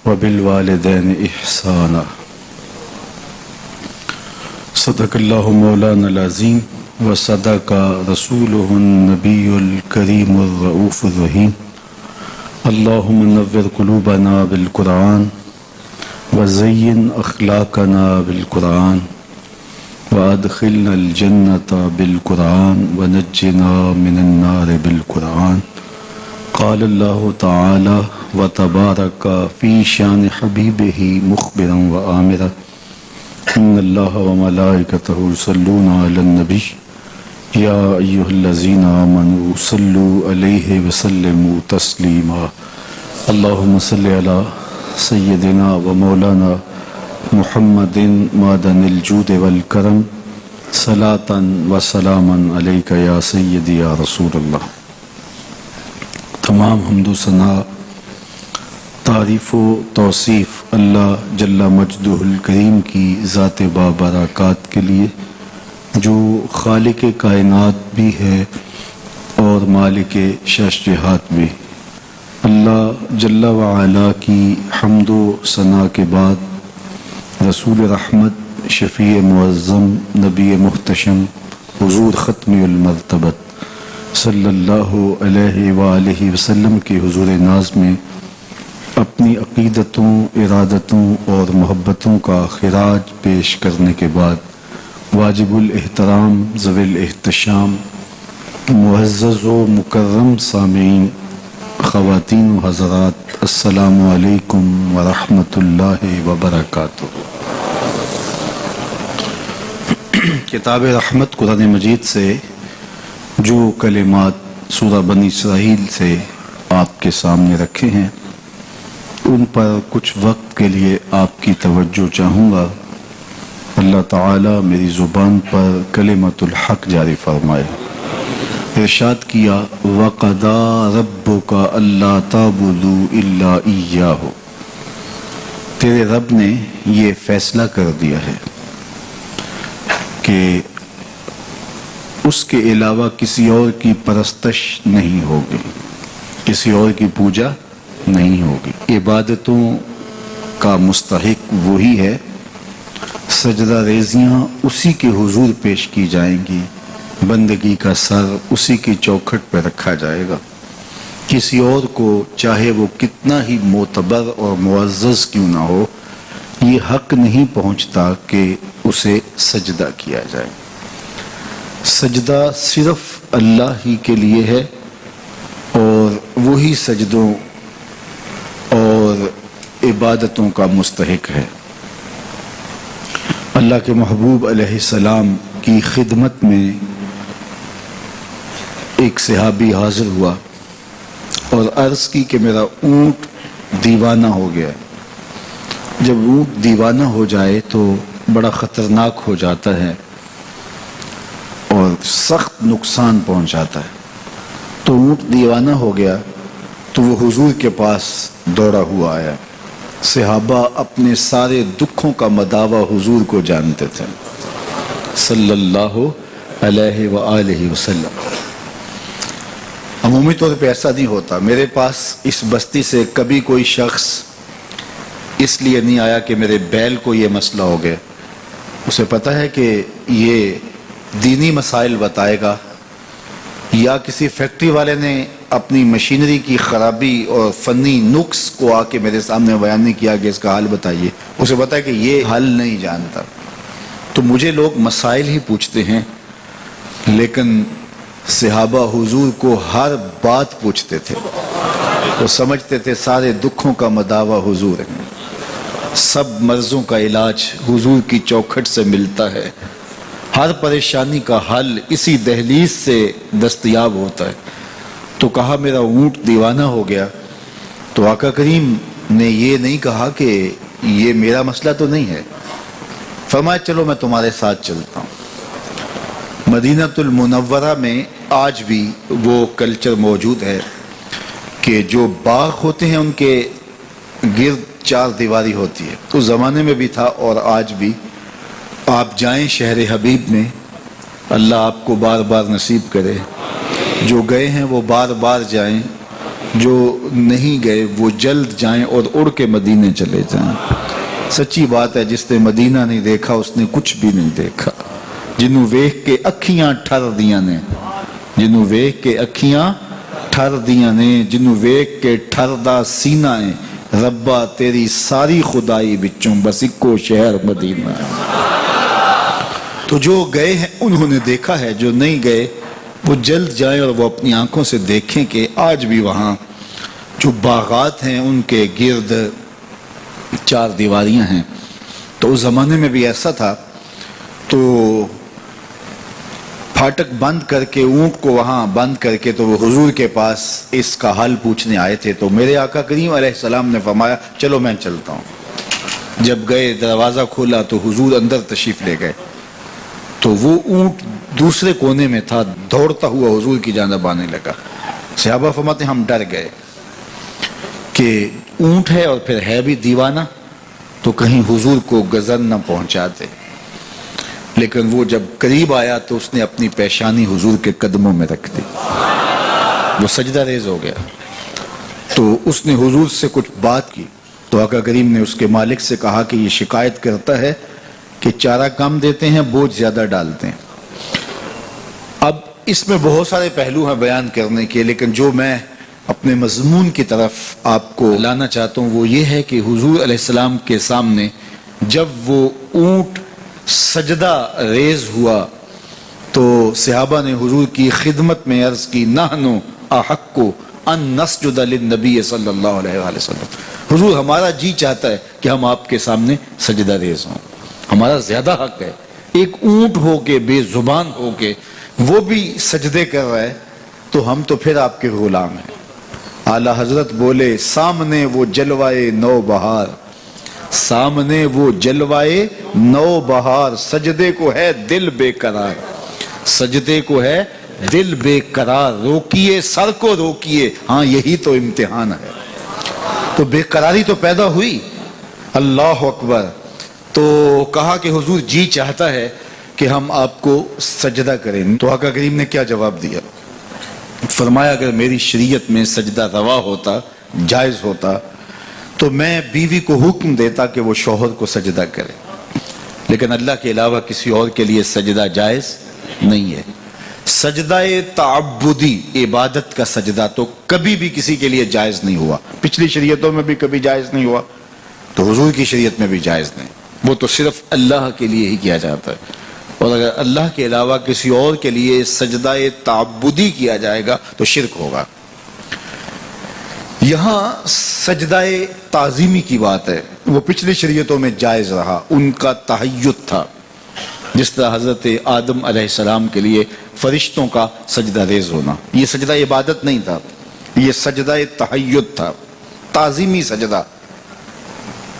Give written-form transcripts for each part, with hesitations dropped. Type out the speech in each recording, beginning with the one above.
وبالوالدین احسانا۔ صدق اللہ مولانا العظیم وصدق رسولہ النبی الکریم الرؤوف الرحیم۔ اللہم نور قلوبنا بالقرآن وزین اخلاقنا بالقرآن وادخلنا الجنة بالقرآن ونجنا من النار بالقرآن۔ قال اللہ تعالی وتبارک فی شان حبیبہ مخبرا وآمرا ان اللہ وملائکتہ یصلون علی النبی یا ایہا الذین آمنوا صلوا علیہ وسلموا تسلیما۔ اللہم صل علی سیدنا و مولانا محمد معدن الجود والکرم صلاۃ و سلاما علیک یا سیدی یا رسول اللہ۔ تمام حمد و ثنا، تعریف و توصیف اللہ جل مجدہ الکریم کی ذات بابرکات کے لیے، جو خالق کائنات بھی ہے اور مالک شش بھی۔ اللہ جل وعلا کی حمد و ثنا کے بعد رسول رحمت، شفیع معظم، نبی محتشم، حضور ختم المرتبت صلی اللہ علیہ وآلہ وسلم کے حضور ناز میں اپنی عقیدتوں، ارادتوں اور محبتوں کا خراج پیش کرنے کے بعد واجب الاحترام، ذوی الاحتشام، معزز و مکرم سامعین، خواتین و حضرات، السلام علیکم ورحمۃ اللہ وبرکاتہ۔ کتاب رحمت قرآن مجید سے جو کلمات سورہ بنی اسرائیل سے آپ کے سامنے رکھے ہیں، ان پر کچھ وقت کے لیے آپ کی توجہ چاہوں گا۔ اللہ تعالی میری زبان پر کلمۃ الحق جاری فرمائے۔ ارشاد کیا وَقَضَىٰ رَبُّكَ أَلَّا تَعْبُدُوا إِلَّا إِيَّاهُ، تیرے رب نے یہ فیصلہ کر دیا ہے کہ اس کے علاوہ کسی اور کی پرستش نہیں ہوگی، کسی اور کی پوجا نہیں ہوگی۔ عبادتوں کا مستحق وہی ہے، سجدہ ریزیاں اسی کے حضور پیش کی جائیں گی، بندگی کا سر اسی کی چوکھٹ پہ رکھا جائے گا۔ کسی اور کو چاہے وہ کتنا ہی معتبر اور معزز کیوں نہ ہو، یہ حق نہیں پہنچتا کہ اسے سجدہ کیا جائے۔ سجدہ صرف اللہ ہی کے لیے ہے اور وہی سجدوں اور عبادتوں کا مستحق ہے۔ اللہ کے محبوب علیہ السلام کی خدمت میں ایک صحابی حاضر ہوا اور عرض کی کہ میرا اونٹ دیوانہ ہو گیا۔ جب اونٹ دیوانہ ہو جائے تو بڑا خطرناک ہو جاتا ہے اور سخت نقصان پہنچاتا ہے۔ تو اونٹ دیوانہ ہو گیا تو وہ حضور کے پاس دوڑا ہوا آیا۔ صحابہ اپنے سارے دکھوں کا مداوع حضور کو جانتے تھے صلی اللہ علیہ وآلہ وسلم۔ عمومی طور پہ ایسا نہیں ہوتا۔ میرے پاس اس بستی سے کبھی کوئی شخص اس لیے نہیں آیا کہ میرے بیل کو یہ مسئلہ ہو گیا، اسے پتہ ہے کہ یہ دینی مسائل بتائے گا، یا کسی فیکٹری والے نے اپنی مشینری کی خرابی اور فنی نقص کو آ کے میرے سامنے بیان نہیں کیا کہ اس کا حل بتائیے، اسے پتہ ہے کہ یہ حل نہیں جانتا۔ تو مجھے لوگ مسائل ہی پوچھتے ہیں، لیکن صحابہ حضور کو ہر بات پوچھتے تھے۔ وہ سمجھتے تھے سارے دکھوں کا مداوع حضور ہے، سب مرضوں کا علاج حضور کی چوکھٹ سے ملتا ہے، ہر پریشانی کا حل اسی دہلیز سے دستیاب ہوتا ہے۔ تو کہا میرا اونٹ دیوانہ ہو گیا، تو آقا کریم نے یہ نہیں کہا کہ یہ میرا مسئلہ تو نہیں ہے، فرمایا چلو میں تمہارے ساتھ چلتا ہوں۔ مدینہ المنورہ میں آج بھی وہ کلچر موجود ہے کہ جو باغ ہوتے ہیں ان کے گرد چار دیواری ہوتی ہے۔ اس زمانے میں بھی تھا اور آج بھی۔ آپ جائیں شہر حبیب میں، اللہ آپ کو بار بار نصیب کرے، جو گئے ہیں وہ بار بار جائیں۔ جو نہیں گئے وہ جلد جائیں اور اڑ کے مدینے چلے جائیں۔ سچی بات ہے، جس نے مدینہ نہیں دیکھا اس نے کچھ بھی نہیں دیکھا۔ جنوں ویکھ کے اکھیاں ٹھر دیاں نے، جنوں ویکھ کے اکھیاں ٹھر دیاں نے، جنوں ویکھ کے ٹھردا سینہ ہے، ربا تیری ساری خدائی بچوں بس اکو شہر مدینہ ہے۔ تو جو گئے ہیں انہوں نے دیکھا ہے، جو نہیں گئے وہ جلد جائیں اور وہ اپنی آنکھوں سے دیکھیں کہ آج بھی وہاں جو باغات ہیں ان کے گرد چار دیواریاں ہیں۔ تو اس زمانے میں بھی ایسا تھا، تو پھاٹک بند کر کے اونٹ کو وہاں بند کر کے تو وہ حضور کے پاس اس کا حال پوچھنے آئے تھے۔ تو میرے آقا کریم علیہ السلام نے فرمایا چلو میں چلتا ہوں۔ جب گئے دروازہ کھولا تو حضور اندر تشریف لے گئے، تو وہ اونٹ دوسرے کونے میں تھا، دوڑتا ہوا حضور کی جانب آنے لگا۔ صحابہ فرماتے ہم ڈر گئے کہ اونٹ ہے اور پھر ہے بھی دیوانہ، تو کہیں حضور کو گزن نہ پہنچاتے۔ لیکن وہ جب قریب آیا تو اس نے اپنی پیشانی حضور کے قدموں میں رکھ دی، وہ سجدہ ریز ہو گیا۔ تو اس نے حضور سے کچھ بات کی، تو آقا کریم نے اس کے مالک سے کہا کہ یہ شکایت کرتا ہے کہ چارہ کم دیتے ہیں، بوجھ زیادہ ڈالتے ہیں۔ اب اس میں بہت سارے پہلو ہیں بیان کرنے کے، لیکن جو میں اپنے مضمون کی طرف آپ کو لانا چاہتا ہوں وہ یہ ہے کہ حضور علیہ السلام کے سامنے جب وہ اونٹ سجدہ ریز ہوا تو صحابہ نے حضور کی خدمت میں عرض کی نحنو احق ان نسجد للنبی صلی اللہ علیہ وآلہ وسلم، حضور ہمارا جی چاہتا ہے کہ ہم آپ کے سامنے سجدہ ریز ہوں، ہمارا زیادہ حق ہے۔ ایک اونٹ ہو کے بے زبان ہو کے وہ بھی سجدے کر رہا ہے تو ہم تو پھر آپ کے غلام ہیں۔ اعلیٰ حضرت بولے سامنے وہ جلوائے نو بہار، سامنے وہ جلوائے نو بہار، سجدے کو ہے دل بے قرار، سجدے کو ہے دل بے قرار، روکیے سر کو روکیے، ہاں یہی تو امتحان ہے۔ تو بے قراری تو پیدا ہوئی، اللہ اکبر۔ تو کہا کہ حضور جی چاہتا ہے کہ ہم آپ کو سجدہ کریں۔ تو آقا کریم نے کیا جواب دیا؟ فرمایا اگر میری شریعت میں سجدہ روا ہوتا، جائز ہوتا، تو میں بیوی کو حکم دیتا کہ وہ شوہر کو سجدہ کرے، لیکن اللہ کے علاوہ کسی اور کے لیے سجدہ جائز نہیں ہے۔ سجدہ تعبدی، عبادت کا سجدہ تو کبھی بھی کسی کے لیے جائز نہیں ہوا، پچھلی شریعتوں میں بھی کبھی جائز نہیں ہوا، تو حضور کی شریعت میں بھی جائز نہیں، وہ تو صرف اللہ کے لیے ہی کیا جاتا ہے۔ اور اگر اللہ کے علاوہ کسی اور کے لیے سجدہ تعبدی کیا جائے گا تو شرک ہوگا۔ یہاں سجدہ تعظیمی کی بات ہے، وہ پچھلی شریعتوں میں جائز رہا، ان کا تحیّت تھا، جس طرح حضرت آدم علیہ السلام کے لیے فرشتوں کا سجدہ ریز ہونا، یہ سجدہ عبادت نہیں تھا، یہ سجدہ تحیّت تھا، تعظیمی سجدہ۔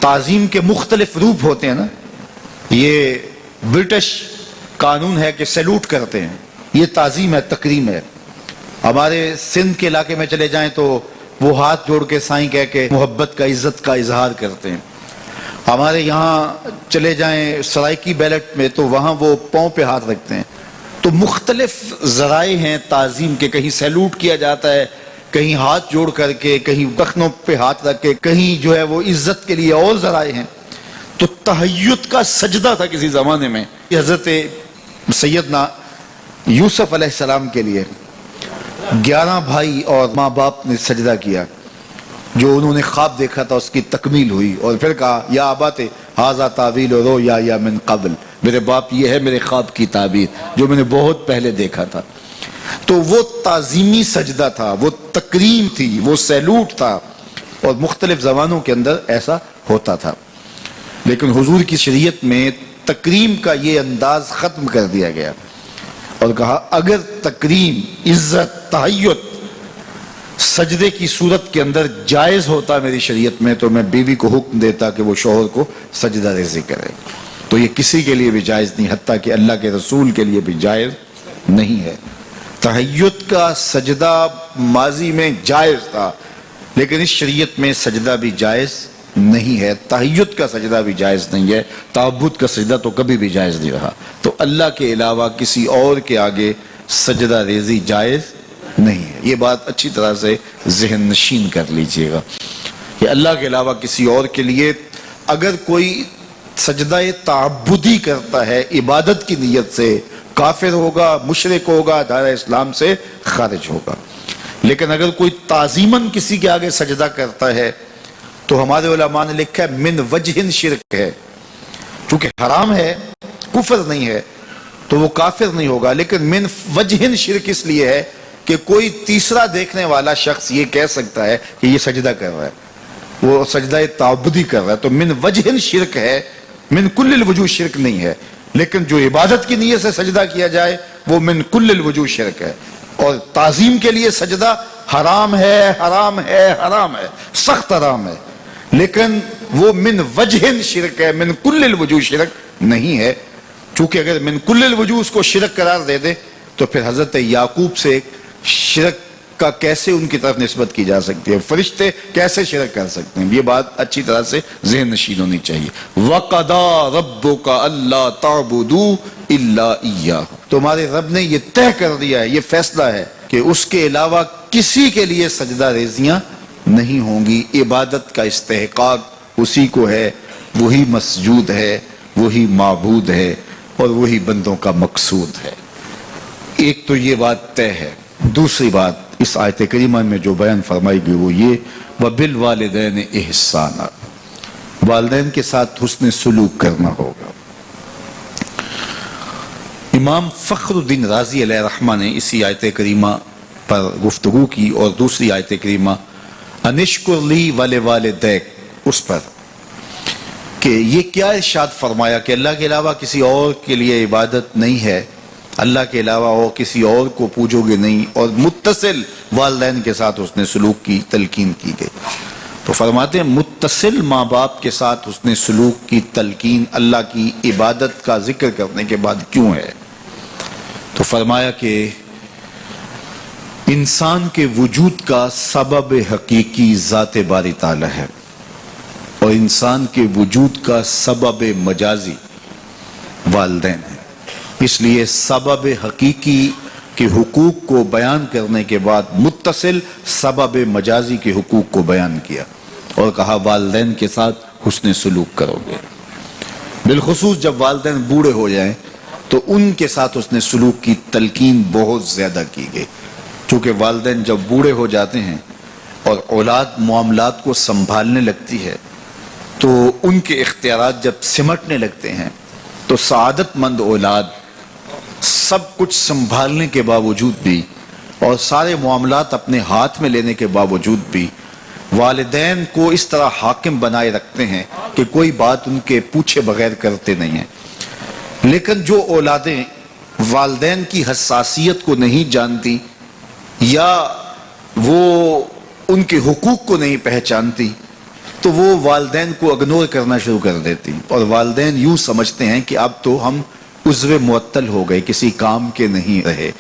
تعظیم کے مختلف روپ ہوتے ہیں نا، یہ برٹش قانون ہے کہ سیلوٹ کرتے ہیں، یہ تعظیم ہے، تکریم ہے۔ ہمارے سندھ کے علاقے میں چلے جائیں تو وہ ہاتھ جوڑ کے سائیں کہہ کے محبت کا، عزت کا اظہار کرتے ہیں۔ ہمارے یہاں چلے جائیں سرائکی بیلٹ میں تو وہاں وہ پاؤں پہ ہاتھ رکھتے ہیں۔ تو مختلف ذرائع ہیں تعظیم کے، کہیں سیلوٹ کیا جاتا ہے، کہیں ہاتھ جوڑ کر کے، کہیں دخنوں پہ ہاتھ رکھ کے، کہیں جو ہے وہ عزت کے لیے اور ذرائع ہیں۔ تو تحیّت کا سجدہ تھا کسی زمانے میں، حضرت سیدنا یوسف علیہ السلام کے لیے 11 بھائی اور ماں باپ نے سجدہ کیا، جو انہوں نے خواب دیکھا تھا اس کی تکمیل ہوئی، اور پھر کہا یا ابات ھذا تعویل رؤیا من قبل، میرے باپ یہ ہے میرے خواب کی تعبیر جو میں نے بہت پہلے دیکھا تھا۔ تو وہ تعظیمی سجدہ تھا، وہ تکریم تھی، وہ سیلوٹ تھا، اور مختلف زبانوں کے اندر ایسا ہوتا تھا۔ لیکن حضور کی شریعت میں تکریم کا یہ انداز ختم کر دیا گیا، اور کہا اگر تکریم، عزت، تحیّت سجدے کی صورت کے اندر جائز ہوتا میری شریعت میں تو میں بیوی کو حکم دیتا کہ وہ شوہر کو سجدہ ریزی کرے۔ تو یہ کسی کے لیے بھی جائز نہیں، حتیٰ کہ اللہ کے رسول کے لیے بھی جائز نہیں ہے۔ تحیّت کا سجدہ ماضی میں جائز تھا، لیکن اس شریعت میں سجدہ بھی جائز نہیں ہے، تحیّت کا سجدہ بھی جائز نہیں ہے، تعبد کا سجدہ تو کبھی بھی جائز نہیں رہا۔ تو اللہ کے علاوہ کسی اور کے آگے سجدہ ریزی جائز نہیں ہے۔ یہ بات اچھی طرح سے ذہن نشین کر لیجئے گا کہ اللہ کے علاوہ کسی اور کے لیے اگر کوئی سجدہ تعبدی کرتا ہے عبادت کی نیت سے، کافر ہوگا، مشرک ہوگا، دائرہ اسلام سے خارج ہوگا۔ لیکن اگر کوئی تعظیماً کسی کے آگے سجدہ کرتا ہے تو ہمارے علماء نے لکھا ہے من وجہ شرک ہے، چونکہ حرام ہے، کفر نہیں ہے تو وہ کافر نہیں ہوگا، لیکن من وجہ شرک اس لیے ہے کہ کوئی تیسرا دیکھنے والا شخص یہ کہہ سکتا ہے کہ یہ سجدہ کر رہا ہے، وہ سجدہ تعبدی کر رہا ہے، تو من وجہ شرک ہے، من کل الوجوہ شرک نہیں ہے۔ لیکن جو عبادت کی نیت سے سجدہ کیا جائے وہ من کل الوجوہ شرک ہے، اور تعظیم کے لیے سجدہ حرام ہے، حرام ہے، حرام ہے، سخت حرام ہے، لیکن وہ من وجہ شرک ہے، من کل الوجوہ شرک نہیں ہے۔ چونکہ اگر من کل الوجوہ اس کو شرک قرار دے دے تو پھر حضرت یعقوب سے شرک کا کیسے ان کی طرف نسبت کی جا سکتی ہے، فرشتے کیسے شرک کر سکتے ہیں؟ یہ بات اچھی طرح سے ذہن نشین ہونی چاہیے۔ وَقَضَىٰ رَبُّكَ أَلَّا تَعْبُدُوا إِلَّا إِيَّاهُ، تمہارے رب نے یہ طے کر دیا ہے، یہ فیصلہ ہے کہ اس کے علاوہ کسی کے لیے سجدہ ریزیاں نہیں ہوں گی، عبادت کا استحقاق اسی کو ہے، وہی مسجود ہے، وہی معبود ہے، اور وہی بندوں کا مقصود ہے۔ ایک تو یہ بات طے ہے۔ دوسری بات اس آیت کریمہ میں جو بیان فرمائی گئی وہ یہ وَبِالْوَالِدَيْنِ إِحْسَانًا، والدین کے ساتھ حسن سلوک کرنا ہوگا۔ امام فخر الدین رازی علیہ رحمہ نے اسی آیت کریمہ پر گفتگو کی، اور دوسری آیت کریمہ انشکر لی وَلِوَالِدَيْک، اس پر کہ یہ کیا ارشاد فرمایا کہ اللہ کے علاوہ کسی اور کے لیے عبادت نہیں ہے، اللہ کے علاوہ اور کسی اور کو پوجو گے نہیں، اور متصل والدین کے ساتھ حسن سلوک کی تلقین کی گئی۔ تو فرماتے ہیں متصل ماں باپ کے ساتھ حسن سلوک کی تلقین اللہ کی عبادت کا ذکر کرنے کے بعد کیوں ہے؟ تو فرمایا کہ انسان کے وجود کا سبب حقیقی ذات باری تعالی ہے، اور انسان کے وجود کا سبب مجازی والدین ہے۔ اس لیے سبب حقیقی کے حقوق کو بیان کرنے کے بعد متصل سبب مجازی کے حقوق کو بیان کیا، اور کہا والدین کے ساتھ حسن سلوک کرو گے۔ بالخصوص جب والدین بوڑھے ہو جائیں تو ان کے ساتھ حسن سلوک کی تلقین بہت زیادہ کی گئی، چونکہ والدین جب بوڑھے ہو جاتے ہیں اور اولاد معاملات کو سنبھالنے لگتی ہے تو ان کے اختیارات جب سمٹنے لگتے ہیں تو سعادت مند اولاد سب کچھ سنبھالنے کے باوجود بھی اور سارے معاملات اپنے ہاتھ میں لینے کے باوجود بھی والدین کو اس طرح حاکم بنائے رکھتے ہیں کہ کوئی بات ان کے پوچھے بغیر کرتے نہیں ہیں۔ لیکن جو اولادیں والدین کی حساسیت کو نہیں جانتی یا وہ ان کے حقوق کو نہیں پہچانتی تو وہ والدین کو اگنور کرنا شروع کر دیتی، اور والدین یوں سمجھتے ہیں کہ اب تو ہم عضو معطل ہو گئے، کسی کام کے نہیں رہے،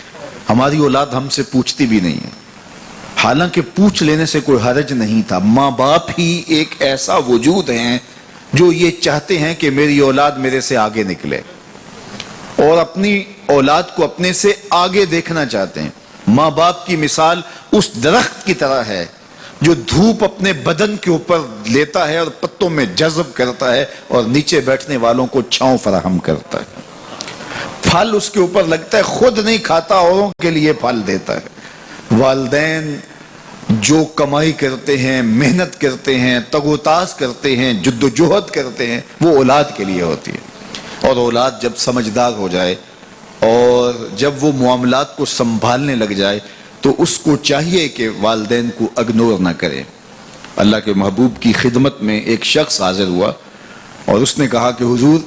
ہماری اولاد ہم سے پوچھتی بھی نہیں ہے۔ حالانکہ پوچھ لینے سے کوئی حرج نہیں تھا۔ ماں باپ ہی ایک ایسا وجود ہیں جو یہ چاہتے ہیں کہ میری اولاد میرے سے آگے نکلے، اور اپنی اولاد کو اپنے سے آگے دیکھنا چاہتے ہیں۔ ماں باپ کی مثال اس درخت کی طرح ہے جو دھوپ اپنے بدن کے اوپر لیتا ہے اور پتوں میں جذب کرتا ہے اور نیچے بیٹھنے والوں کو چھاؤں فراہم کرتا ہے۔ پھل اس کے اوپر لگتا ہے، خود نہیں کھاتا، اوروں کے لیے پھل دیتا ہے۔ والدین جو کمائی کرتے ہیں، محنت کرتے ہیں، تگ و تاز کرتے ہیں، جد و جہد کرتے ہیں، وہ اولاد کے لیے ہوتی ہے۔ اور اولاد جب سمجھدار ہو جائے اور جب وہ معاملات کو سنبھالنے لگ جائے تو اس کو چاہیے کہ والدین کو اگنور نہ کرے۔ اللہ کے محبوب کی خدمت میں ایک شخص حاضر ہوا اور اس نے کہا کہ حضور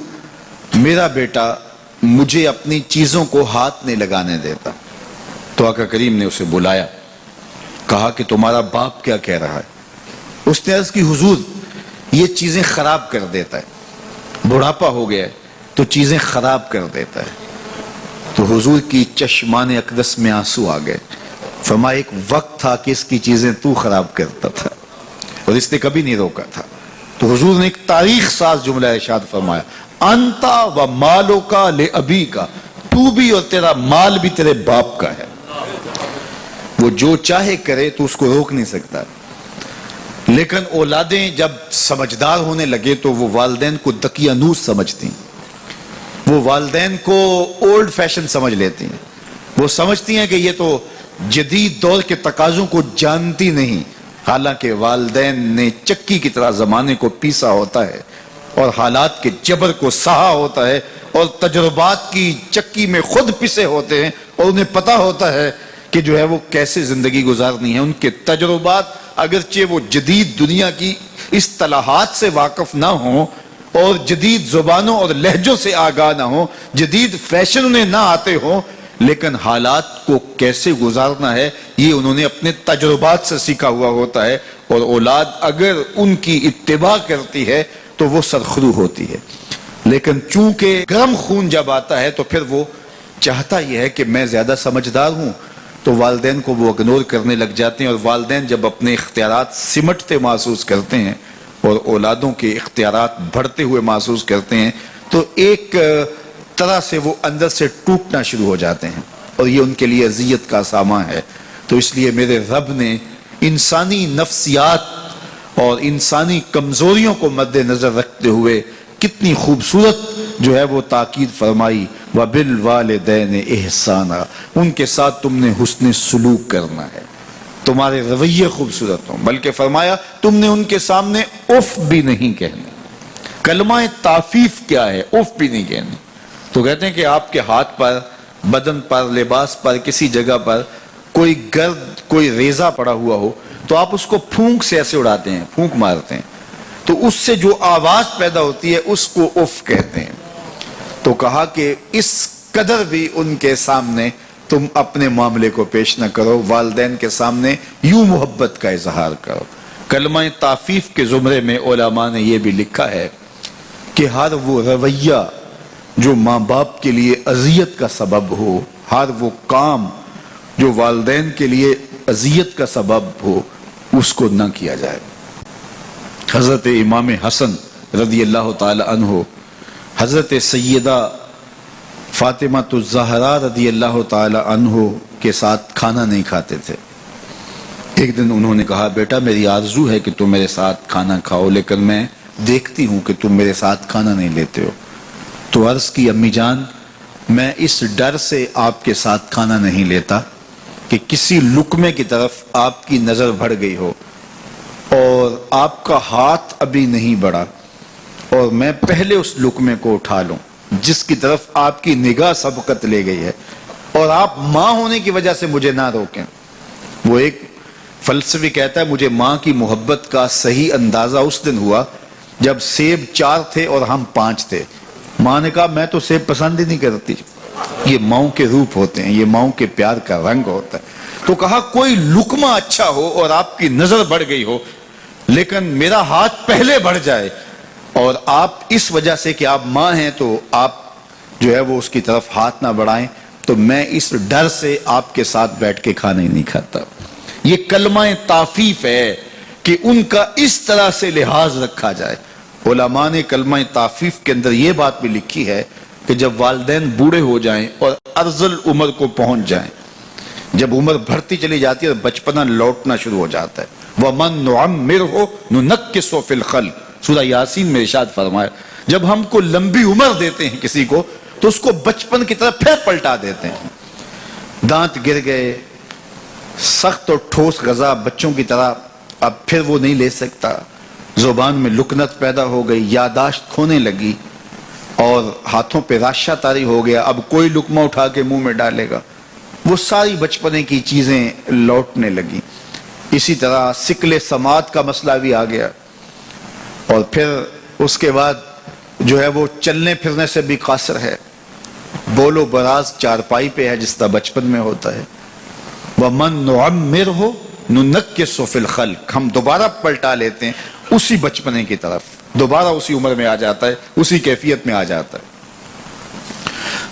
میرا بیٹا مجھے اپنی چیزوں کو ہاتھ نہیں لگانے دیتا۔ تو آقا کریم نے اسے بلایا، کہا کہ تمہارا باپ کیا کہہ رہا ہے؟ اس نے عرض کی حضور یہ چیزیں خراب کر دیتا ہے، بڑھاپا ہو گیا ہے تو چیزیں خراب کر دیتا ہے۔ تو حضور کی چشمان اقدس میں آنسو آ گئے، فرمایا ایک وقت تھا کہ اس کی چیزیں تو خراب کرتا تھا اور اس نے کبھی نہیں روکا تھا۔ تو حضور نے ایک تاریخ ساز جملہ ارشاد فرمایا، انتا و مالو کا لے ابی کا، تو بھی اور تیرا مال بھی تیرے باپ کا ہے۔ وہ وہ جو چاہے کرے تو اس کو روک نہیں سکتا. لیکن اولادیں جب سمجھدار ہونے لگے تو وہ والدین کو دقیانوس سمجھتی ہیں, وہ والدین کو اولڈ فیشن سمجھ لیتی ہیں, وہ سمجھتی ہیں کہ یہ تو جدید دور کے تقاضوں کو جانتی نہیں, حالانکہ والدین نے چکی کی طرح زمانے کو پیسا ہوتا ہے اور حالات کے جبر کو سہا ہوتا ہے اور تجربات کی چکی میں خود پسے ہوتے ہیں اور انہیں پتا ہوتا ہے کہ جو ہے وہ کیسے زندگی گزارنی ہے. ان کے تجربات اگرچہ وہ جدید دنیا کی اصطلاحات سے واقف نہ ہوں اور جدید زبانوں اور لہجوں سے آگاہ نہ ہوں, جدید فیشن انہیں نہ آتے ہوں, لیکن حالات کو کیسے گزارنا ہے یہ انہوں نے اپنے تجربات سے سیکھا ہوا ہوتا ہے. اور اولاد اگر ان کی اتباع کرتی ہے تو وہ سرخرو ہوتی ہے. لیکن چونکہ گرم خون جب آتا ہے تو پھر وہ چاہتا یہ ہے کہ میں زیادہ سمجھدار ہوں, تو والدین کو وہ اگنور کرنے لگ جاتے ہیں. اور والدین جب اپنے اختیارات سمٹتے محسوس کرتے ہیں اور اولادوں کے اختیارات بڑھتے ہوئے محسوس کرتے ہیں تو ایک طرح سے وہ اندر سے ٹوٹنا شروع ہو جاتے ہیں, اور یہ ان کے لیے اذیت کا سامان ہے. تو اس لیے میرے رب نے انسانی نفسیات اور انسانی کمزوریوں کو مد نظر رکھتے ہوئے کتنی خوبصورت جو ہے وہ تاکید فرمائی, وَبِالْوَالِدَيْنِ اِحْسَانًا, ان کے ساتھ تم نے حسن سلوک کرنا ہے, تمہارے رویے خوبصورت ہوں. بلکہ فرمایا تم نے ان کے سامنے اف بھی نہیں کہنے. کلمہ تعفیف کیا ہے؟ اف بھی نہیں کہنے. تو کہتے ہیں کہ آپ کے ہاتھ پر, بدن پر, لباس پر, کسی جگہ پر کوئی گرد, کوئی ریزہ پڑا ہوا ہو تو آپ اس کو پھونک سے ایسے اڑاتے ہیں, پھونک مارتے ہیں, تو اس سے جو آواز پیدا ہوتی ہے اس کو اف کہتے ہیں. تو کہا کہ اس قدر بھی ان کے سامنے تم اپنے معاملے کو پیش نہ کرو, والدین کے سامنے یوں محبت کا اظہار کرو. کلمہ تعفیف کے زمرے میں علماء نے یہ بھی لکھا ہے کہ ہر وہ رویہ جو ماں باپ کے لیے اذیت کا سبب ہو, ہر وہ کام جو والدین کے لیے اذیت کا سبب ہو, اس کو نہ کیا جائے. حضرت امام حسن رضی اللہ تعالی عنہ حضرت سیدہ فاطمہ الزہرا رضی اللہ تعالی عنہ کے ساتھ کھانا نہیں کھاتے تھے. ایک دن انہوں نے کہا, بیٹا میری آرزو ہے کہ تم میرے ساتھ کھانا کھاؤ, لیکن میں دیکھتی ہوں کہ تم میرے ساتھ کھانا نہیں لیتے ہو. تو عرض کی, امی جان میں اس ڈر سے آپ کے ساتھ کھانا نہیں لیتا کہ کسی لقمے کی طرف آپ کی نظر بڑھ گئی ہو اور آپ کا ہاتھ ابھی نہیں بڑھا اور میں پہلے اس لقمے کو اٹھا لوں جس کی طرف آپ کی نگاہ سبقت لے گئی ہے, اور آپ ماں ہونے کی وجہ سے مجھے نہ روکیں. وہ ایک فلسفی کہتا ہے مجھے ماں کی محبت کا صحیح اندازہ اس دن ہوا جب سیب 4 تھے اور ہم 5 تھے. ماں نے کہا میں تو سیب پسند ہی نہیں کرتی. یہ ماؤں کے روپ ہوتے ہیں, یہ ماؤں کے پیار کا رنگ ہوتا ہے. تو کہا کوئی لقمہ اچھا ہو اور آپ کی نظر بڑھ گئی ہو, لیکن میرا ہاتھ پہلے بڑھ جائے اور آپ اس وجہ سے کہ آپ ماں ہیں تو آپ جو ہے وہ اس کی طرف ہاتھ نہ بڑھائیں, تو میں اس ڈر سے آپ کے ساتھ بیٹھ کے کھانا ہی نہیں کھاتا. یہ کلمہ تعفیف ہے کہ ان کا اس طرح سے لحاظ رکھا جائے. علماء نے کلمہ تعفیف کے اندر یہ بات بھی لکھی ہے کہ جب والدین بوڑھے ہو جائیں اور ارذل عمر کو پہنچ جائیں, جب عمر بڑھتی چلی جاتی ہے اور بچپنا لوٹنا شروع ہو جاتا ہے, وَمَن نُعَمِّرْهُ نُنَكِّسُهُ فِي الْخَلْقِ, سورہ یاسین میں ارشاد فرمایا جب ہم کو لمبی عمر دیتے ہیں کسی کو تو اس کو بچپن کی طرف پھر پلٹا دیتے ہیں. دانت گر گئے, سخت اور ٹھوس غذا بچوں کی طرح اب پھر وہ نہیں لے سکتا, زبان میں لکنت پیدا ہو گئی, یاداشت کھونے لگی اور ہاتھوں پہ راشہ طاری ہو گیا, اب کوئی لقمہ اٹھا کے منہ میں ڈالے گا, وہ ساری بچپنے کی چیزیں لوٹنے لگی. اسی طرح سکل سماعت کا مسئلہ بھی آ گیا, اور پھر اس کے بعد جو ہے وہ چلنے پھرنے سے بھی قاصر ہے, بول و براز چارپائی پہ ہے جس طرح بچپن میں ہوتا ہے. وَمَن نُعَمِّرْهُ نُنَكِّسُهُ فِي الْخَلْقِ, ہم دوبارہ پلٹا لیتے ہیں اسی بچپنے کی طرف, دوبارہ اسی عمر میں آ جاتا ہے, اسی کیفیت میں آ جاتا ہے.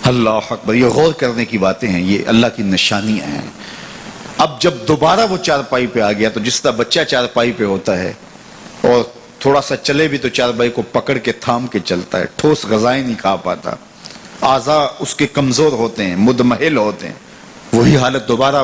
اللہ اکبر, یہ غور کرنے کی باتیں ہیں, یہ اللہ کی نشانیاں ہیں. اب جب دوبارہ وہ چارپائی پہ آ گیا تو جس طرح بچہ چارپائی پہ ہوتا ہے اور تھوڑا سا چلے بھی تو چارپائی کو پکڑ کے تھام کے چلتا ہے, ٹھوس غذائیں نہیں کھا پاتا, اعضاء اس کے کمزور ہوتے ہیں, مدمحل ہوتے ہیں, وہی حالت دوبارہ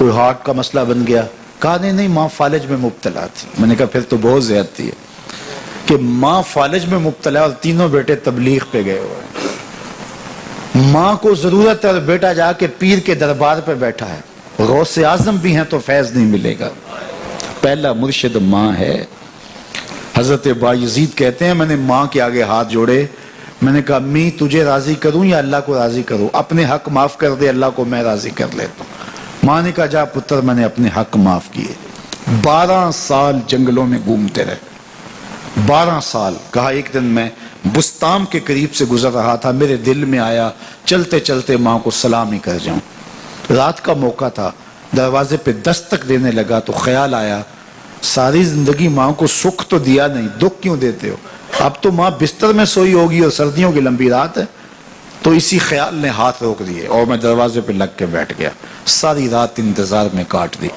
کوئی ہارٹ کا مسئلہ بن گیا، کہا نہیں ماں فالج میں مبتلا تھی۔ میں نے کہا پھر تو بہت زیادتی ہے کہ ماں فالج میں مبتلا اور تینوں بیٹے تبلیغ پہ گئے ہوئے ہیں۔ ماں کو ضرورت ہے اور بیٹا جا کے پیر کے دربار پہ بیٹھا ہے۔ غوث اعظم بھی ہیں تو فیض نہیں ملے گا۔ پہلا مرشد ماں ہے۔ حضرت بایزید کہتے ہیں میں نے ماں کے آگے ہاتھ جوڑے، میں نے کہا امی تجھے راضی کروں یا اللہ کو راضی کروں؟ اپنے حق معاف کر دے، اللہ کو میں راضی کر لیتا ہوں۔ ماں نے کہا جا پتر میں نے اپنے حق معاف کیے۔ 12 سال جنگلوں میں گھومتے رہے، 12 سال۔ کہا ایک دن میں بستام کے قریب سے گزر رہا تھا، میرے دل میں آیا چلتے چلتے ماں کو سلام ہی کر جاؤں۔ رات کا موقع تھا، دروازے پہ دستک دینے لگا تو خیال آیا ساری زندگی ماں کو سکھ تو دیا نہیں، دکھ کیوں دیتے ہو؟ اب تو ماں بستر میں سوئی ہوگی اور سردیوں کی لمبی رات ہے۔ تو اسی خیال نے ہاتھ روک دیے اور میں دروازے پہ لگ کے بیٹھ گیا۔ ساری رات انتظار میں کاٹ دی۔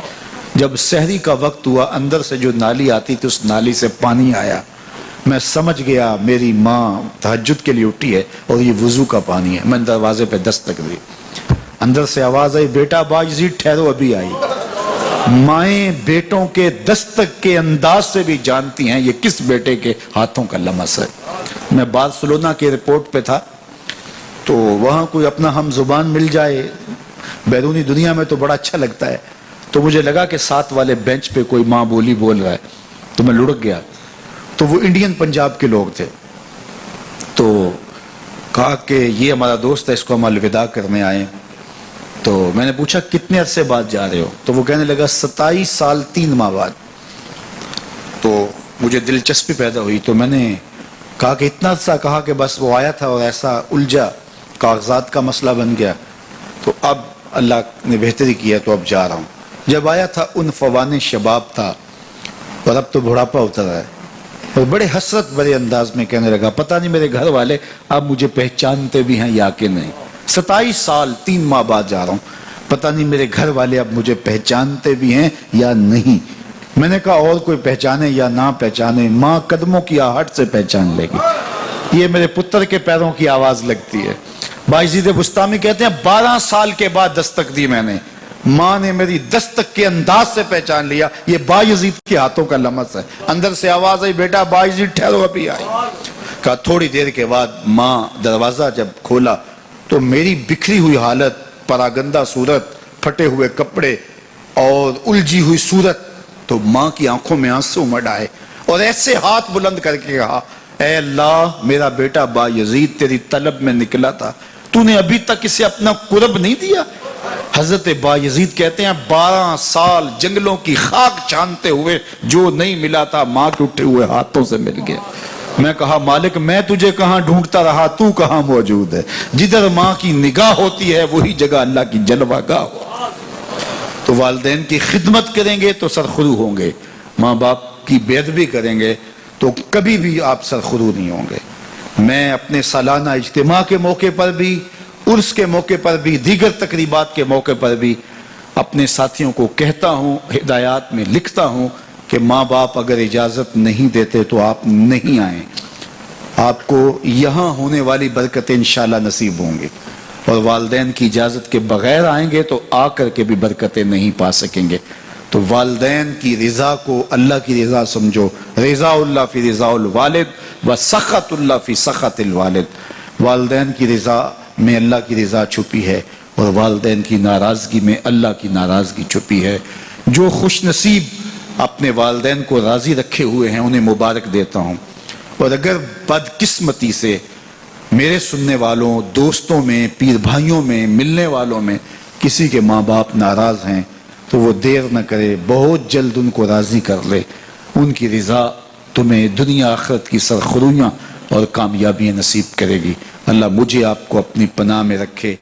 جب سحری کا وقت ہوا، اندر سے جو نالی آتی تھی اس نالی سے پانی آیا۔ میں سمجھ گیا میری ماں تہجد کے لیے اٹھی ہے اور یہ وضو کا پانی ہے۔ میں نے دروازے پہ دستک دی، اندر سے آواز آئی بیٹا بایزید ٹھہرو ابھی آئی۔ مائیں بیٹوں کے دستک کے انداز سے بھی جانتی ہیں یہ کس بیٹے کے ہاتھوں کا لمس ہے۔ میں بارسلونا کے ایئرپورٹ پہ تھا تو وہاں کوئی اپنا ہم زبان مل جائے بیرونی دنیا میں تو بڑا اچھا لگتا ہے۔ تو مجھے لگا کہ ساتھ والے بینچ پہ کوئی ماں بولی بول رہا ہے تو میں لڑک گیا۔ تو وہ انڈین پنجاب کے لوگ تھے، تو کہا کہ یہ ہمارا دوست ہے، اس کو ہم الوداع کرنے آئے۔ تو میں نے پوچھا کتنے عرصے بعد جا رہے ہو؟ تو وہ کہنے لگا 27 سال 3 ماہ بعد۔ تو مجھے دلچسپی پیدا ہوئی تو میں نے کہا کہ اتنا عرصہ؟ کہا کہ بس وہ آیا تھا اور ایسا الجھا، کاغذات کا مسئلہ بن گیا، تو اب اللہ نے بہتری کیا تو اب جا رہا ہوں۔ جب آیا تھا ان فوان شباب تھا اور اب تو بڑھاپا اتر ہے، اور بڑے حسرت بڑے انداز میں کہنے لگا پتہ نہیں میرے گھر والے اب مجھے پہچانتے بھی ہیں یا کہ نہیں۔ 27 سال 3 ماہ بعد جا رہا ہوں، پتہ نہیں میرے گھر والے اب مجھے پہچانتے بھی ہیں یا نہیں۔ میں نے کہا اور کوئی پہچانے یا نہ پہچانے، ماں قدموں کی آہٹ سے پہچان لے گی، یہ میرے پتر کے پیروں کی آواز لگتی ہے۔ بایزید بستامی کہتے ہیں 12 سال کے بعد دستک دی میں نے، ماں نے میری دستک کے انداز سے پہچان لیا یہ بایزید کے ہاتھوں کا لمس ہے۔ اندر سے آواز آئی بیٹا بایزید ٹھہرو ابھی آئی۔ کہا تھوڑی دیر کے بعد ماں دروازہ جب کھولا تو میری بکھری ہوئی حالت، پراگندہ صورت، پھٹے ہوئے کپڑے اور الجھی ہوئی صورت، تو ماں کی آنکھوں میں آنسو امڈ آئے اور ایسے ہاتھ بلند کر کے کہا اے اللہ میرا بیٹا بایزید تیری طلب میں نکلا تھا، تو نے ابھی تک اسے اپنا قرب نہیں دیا۔ حضرت بایزید کہتے ہیں 12 سال جنگلوں کی خاک چھانتے ہوئے جو نہیں ملا تھا ماں کے اٹھے ہوئے ہاتھوں سے مل گیا۔ میں کہا مالک میں تجھے کہاں ڈھونڈتا رہا، تو کہاں موجود ہے؟ جدھر ماں کی نگاہ ہوتی ہے وہی جگہ اللہ کی جلوہ گاہ ہو۔ تو والدین کی خدمت کریں گے تو سرخرو ہوں گے، ماں باپ کی بے ادبی کریں گے تو کبھی بھی آپ سرخرو نہیں ہوں گے۔ میں اپنے سالانہ اجتماع کے موقع پر بھی، عرس کے موقع پر بھی، دیگر تقریبات کے موقع پر بھی اپنے ساتھیوں کو کہتا ہوں، ہدایات میں لکھتا ہوں کہ ماں باپ اگر اجازت نہیں دیتے تو آپ نہیں آئیں، آپ کو یہاں ہونے والی برکتیں انشاءاللہ نصیب ہوں گی، اور والدین کی اجازت کے بغیر آئیں گے تو آ کر کے بھی برکتیں نہیں پا سکیں گے۔ تو والدین کی رضا کو اللہ کی رضا سمجھو، رضا اللہ فی رضا الوالد و سخط اللہ فی سخط الوالد۔ والدین کی رضا میں اللہ کی رضا چھپی ہے اور والدین کی ناراضگی میں اللہ کی ناراضگی چھپی ہے۔ جو خوش نصیب اپنے والدین کو راضی رکھے ہوئے ہیں انہیں مبارک دیتا ہوں، اور اگر بدقسمتی سے میرے سننے والوں، دوستوں میں، پیر بھائیوں میں، ملنے والوں میں کسی کے ماں باپ ناراض ہیں تو وہ دیر نہ کرے، بہت جلد ان کو راضی کر لے۔ ان کی رضا تمہیں دنیا آخرت کی سرخرویاں اور کامیابیاں نصیب کرے گی۔ اللہ مجھے آپ کو اپنی پناہ میں رکھے۔